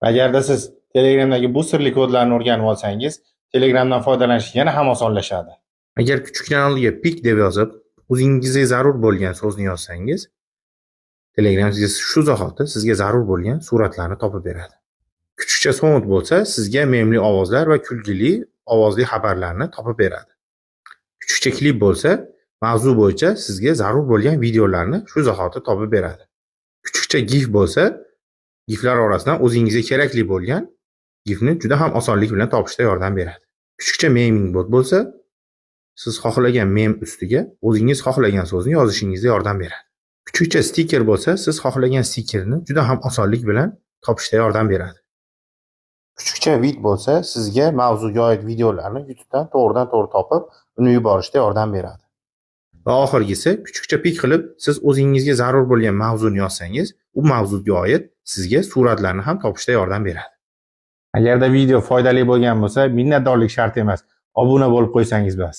Agarda siz Telegramdagi bu sirli kodlarni o'rganib olsangiz, Telegramdan foydalanish yana ham osonlashadi. Agar kuchukchaning oldiga pik deb yozib, o'zingizga zarur bo'lgan so'zni yozsangiz, Telegram sizga shu zahoti sizga zarur bo'lgan suratlarni topib beradi. Kuchukcha sound bo'lsa, sizga memli ovozlar va kulgili ovozli xabarlarni topib beradi. Kuchukcha klip bo'lsa, mavzu bo'yicha sizga zarur bo'lgan videolarni shu zahoti topib beradi. Kuchukcha gif bo'lsa, giflar orasidan o'zingizga kerakli bo'lgan gifni juda ham osonlik bilan topishda yordam beradi. Kuchukcha meming bot bo'lsa, siz xohlagan mem ustiga o'zingiz xohlagan so'zni yozishingizga yordam beradi. Kuchukcha stiker bo'lsa, siz xohlagan stikerni juda ham osonlik bilan topishda yordam beradi. Kuchukcha vid bo'lsa, sizga mavzuga oid videolarni YouTubedan to'g'ridan-to'g'ri topib, uni yuborishda yordam beradi. Va oxirgisi, kuchukcha pik qilib, siz o'zingizga zarur bo'lgan mavzuni yozsangiz, u mavzuga oid sizga suratlarni ham topishda yordam beradi. Agarda video foydali bo'lgan bo'lsa, minnatdorlik shart emas, obuna bo'lib qo'ysangiz bas.